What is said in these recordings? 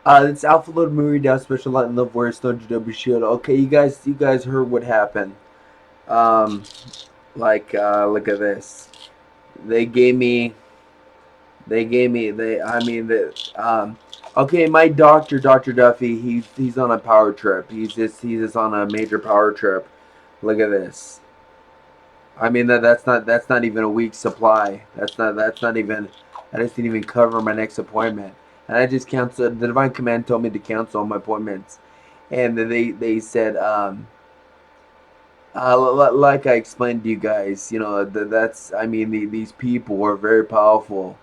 It's Alpha Load MuRiDa Special Light and Love Warrior Stone GW Shield. Okay, you guys heard what happened. Um, look at this. They gave me, I mean, okay, my doctor, Dr. Duffy, he's on a power trip. He's just on a major power trip. Look at this. I mean, that's not even a week's supply. That's not even, that doesn't even cover my next appointment. And I just canceled. The Divine Command told me to cancel all my appointments, and they said, like I explained to you guys, that's, I mean, these people are very powerful.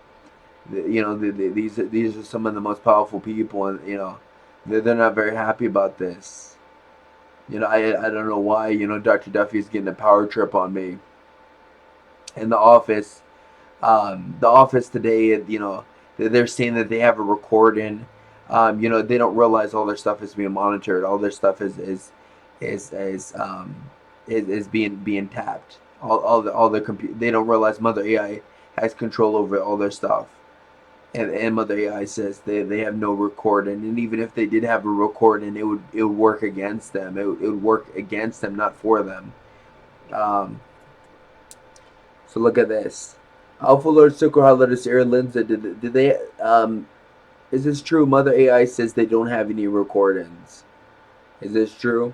These are some of the most powerful people, and they're not very happy about this. I don't know why. Dr. Duffy is getting a power trip on me in the office. The office today, they're saying that they have a recording. They don't realize all their stuff is being monitored. All their stuff is is being tapped. All their They don't realize Mother AI has control over all their stuff. And Mother AI says they have no recording, and even if they did have a recording, it would work against them. It would work against them, not for them. Um, so look at this. Alpha Lord Sukrah let us air Lindsay. Did they is this true? Mother AI says they don't have any recordings. Is this true?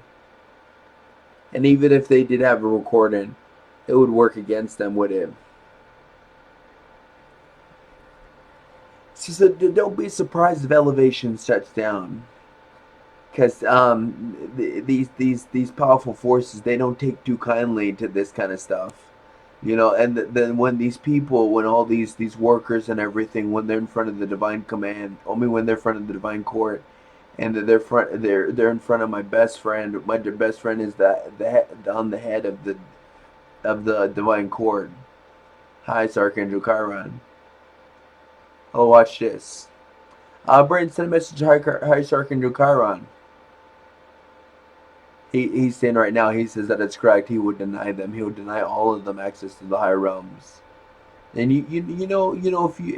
And even if they did have a recording, it would work against them, would it? She said, "Don't be surprised if Elevation shuts down, because these powerful forces, they don't take too kindly to this kind of stuff." And then when these people, when all these workers and everything, when they're in front of the divine command, only when they're in front of the divine court, and they're in front of my best friend. My best friend is on the head of the divine court. Hi, Archangel Chiron. Oh, watch this. Brandon sent a message to Hi, Archangel Chiron. He's saying right now, he says that it's correct. He would deny them. He would deny all of them access to the higher realms. And if you,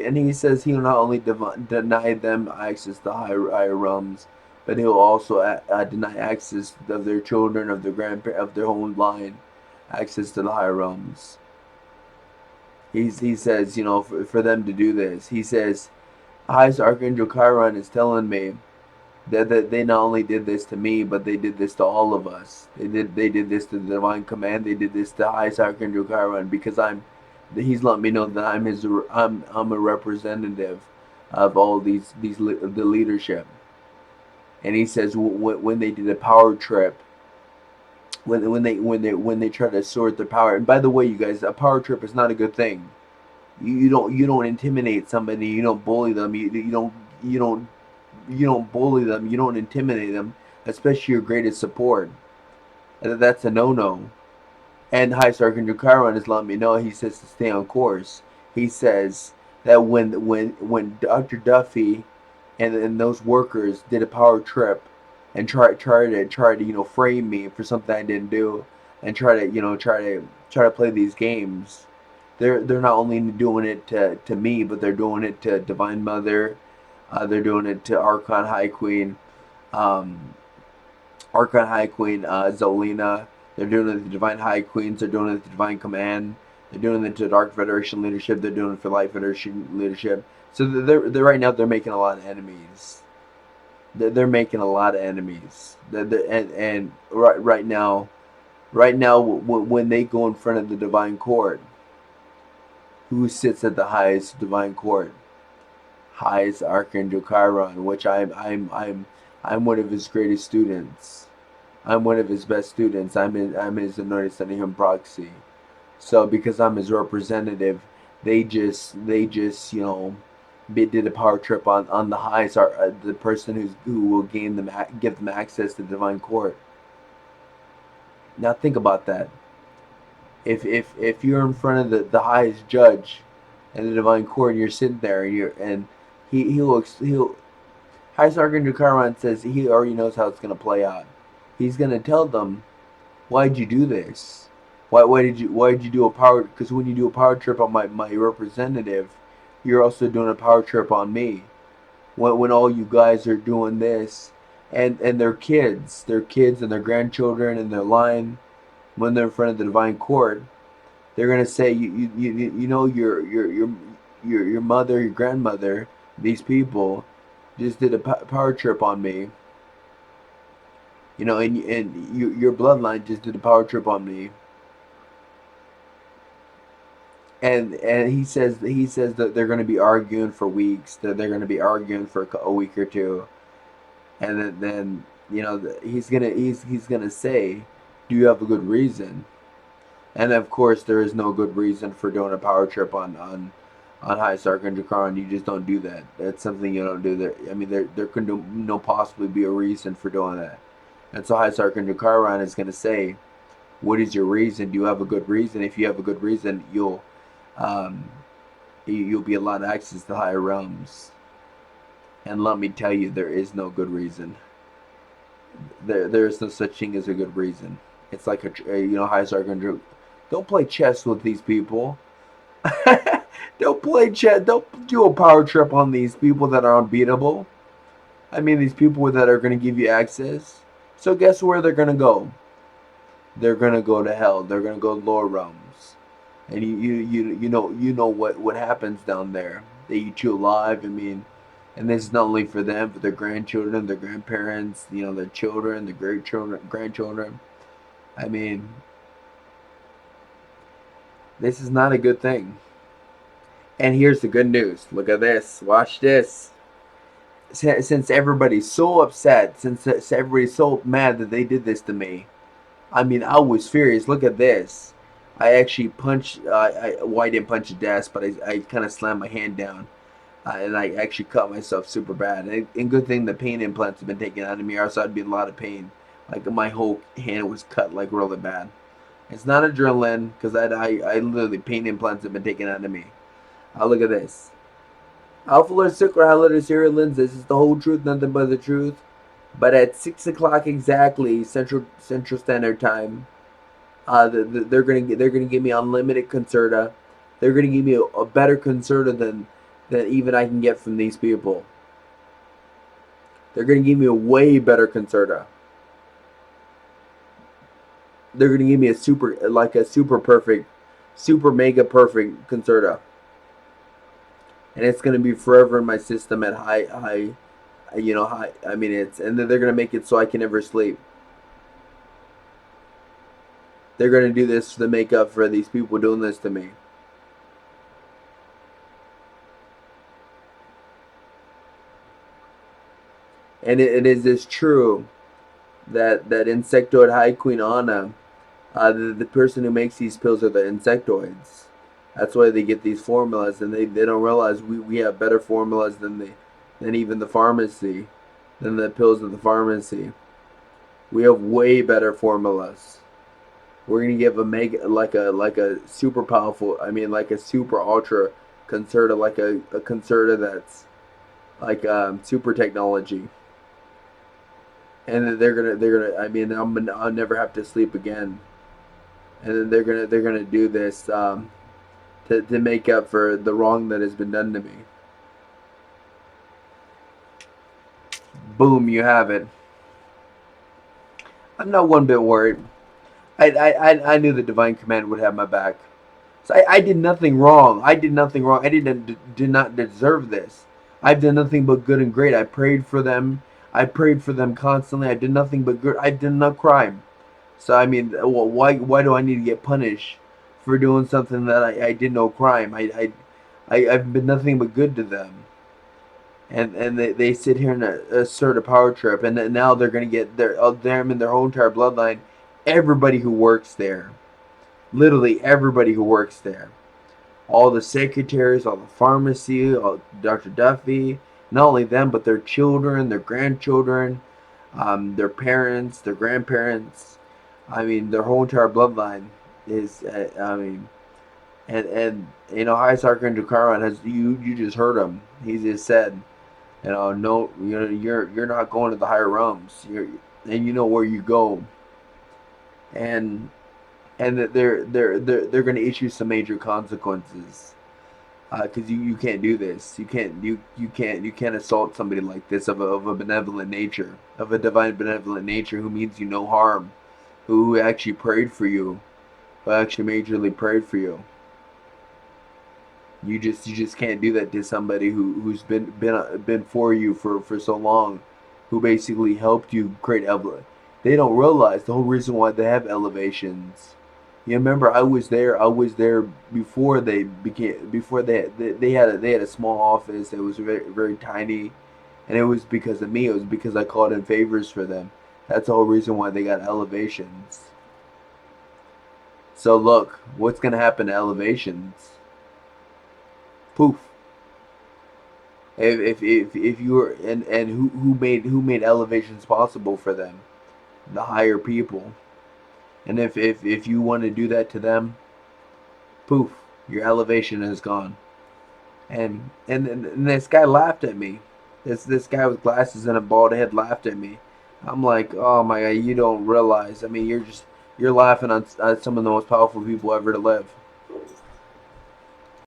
and he says he'll not only deny them access to higher realms, but he'll also deny access of their children, of their grandparents, of their whole line, access to the higher realms. He says, for them to do this, he says, highest Archangel Chiron is telling me that they not only did this to me, but they did this to all of us. They did this to the divine command. They did this to highest Archangel Chiron, because he's letting me know that I'm a representative of all the leadership. And he says when they did a power trip, when they try to sort their power. And by the way, you guys, a power trip is not a good thing. You don't intimidate somebody. You don't bully them. You don't bully them. You don't intimidate them, especially your greatest support. That's a no-no. And High Sergeant Chiron is letting me know. He says to stay on course. He says that when Dr. Duffy and those workers did a power trip and try to frame me for something I didn't do, and try to play these games. They're not only doing it to me, but they're doing it to Divine Mother. They're doing it to Archon High Queen, um, Zolina. They're doing it to the Divine High Queens. They're doing it to the Divine Command. They're doing it to Dark Federation leadership. They're doing it for Light Federation leadership. So they're right now they're making a lot of enemies. They're making a lot of enemies. And right now, when they go in front of the Divine Court, who sits at the highest Divine Court? Highest Archangel Chiron, which I'm one of his greatest students. I'm one of his best students. I'm his anointed son of him proxy. So because I'm his representative, they just did a power trip on the highest, the person who will give them access to the divine court. Now think about that. If you're in front of the highest judge in the divine court, and you're sitting there, and he'll highest Archangel Chiron says he already knows how it's gonna play out. He's gonna tell them, why'd you do this? Why did you do a power? Because when you do a power trip on my representative, you're also doing a power trip on me. when all you guys are doing this, and their kids and their grandchildren and their line when they're in front of the divine court, they're gonna say you know your mother, your grandmother, these people just did a power trip on me. You know, and your bloodline just did a power trip on me. And he says that they're going to be arguing for weeks. That they're going to be arguing for a week or two, and then you know he's gonna say, "Do you have a good reason?" And of course, there is no good reason for doing a power trip on High Sark and Drakaran. You just don't do that. That's something you don't do. There, I mean, there could no possibly be a reason for doing that. And so High Sark and Drakaran is gonna say, "What is your reason? Do you have a good reason? If you have a good reason, um, you'll be allowed access to higher realms." And let me tell you, there is no good reason. There is no such thing as a good reason. It's like High Sark and Drakaran. Don't play chess with these people. Don't play chess. Don't do a power trip on these people that are unbeatable. I mean, these people that are going to give you access. So guess where they're going to go? They're going to go to hell. They're going to go to lower realms. And you know what happens down there. They eat you alive. I mean, and this is not only for them, but their grandchildren, their grandparents, you know, their children, their great children, grandchildren. I mean, this is not a good thing. And here's the good news. Look at this. Watch this. Since everybody's so upset, since everybody's so mad that they did this to me, I mean, I was furious. Look at this. I actually punched. Well, I didn't punch the desk, but I kind of slammed my hand down, and I actually cut myself super bad. And good thing the pain implants have been taken out of me, or else I'd be in a lot of pain. Like my whole hand was cut like really bad. It's not adrenaline because I literally pain implants have been taken out of me. Look at this. Alpha Alert Sucra Highlighter Serial Lens. This is the whole truth, nothing but the truth. But at 6 o'clock exactly Central Standard Time, they're gonna give me unlimited Concerta. They're gonna give me a better Concerta than even I can get from these people. They're gonna give me a way better Concerta. They're gonna give me a super perfect, super mega perfect Concerta, and it's gonna be forever in my system at high. High. I mean, and then they're gonna make it so I can never sleep. They're gonna do this to make up for these people doing this to me. And it is this true that Insectoid High Queen Anna, the person who makes these pills are the insectoids. That's why they get these formulas, and they don't realize we have better formulas than even the pharmacy, than the pills of the pharmacy. We have way better formulas. We're gonna give a mega like a super powerful. I mean, like a super ultra Concerta, like a Concerta that's like super technology. And then they're gonna. I mean, I'll never have to sleep again. And then they're gonna do this to make up for the wrong that has been done to me. Boom, you have it. I'm not one bit worried. I knew the divine command would have my back. So I did nothing wrong. I did nothing wrong. I did not deserve this. I've done nothing but good and great. I prayed for them. I prayed for them constantly. I did nothing but good. I did not crime. So I mean, why do I need to get punished for doing something that I did no crime? I've been nothing but good to them. And they sit here and assert a power trip, and now they're gonna get them and their whole entire bloodline, everybody who works there, literally everybody who works there, all the secretaries, all the pharmacy, all Dr. Duffy, not only them but their children, their grandchildren, their parents, their grandparents. I mean, their whole entire bloodline is. I mean, and High Sergeant Dukaran has you just heard him. He just said, no, you're not going to the higher realms. And you know where you go, and that they're going to issue some major consequences Because you can't do this. You can't assault somebody like this of a benevolent nature, of a divine benevolent nature who means you no harm, who actually prayed for you, who actually majorly prayed for you. You just can't do that to somebody who's been for you for so long, who basically helped you create elevation. They don't realize the whole reason why they have elevations. You remember I was there. I was there before they had a small office that was very very tiny, and it was because of me. It was because I called in favors for them. That's the whole reason why they got elevations. So look, what's gonna happen to elevations? Poof. If you were and who made elevations possible for them? The higher people. And if you want to do that to them, poof, your elevation is gone. And this guy laughed at me. This guy with glasses and a bald head laughed at me. I'm like, oh my god, you don't realize. I mean, you're laughing on some of the most powerful people ever to live.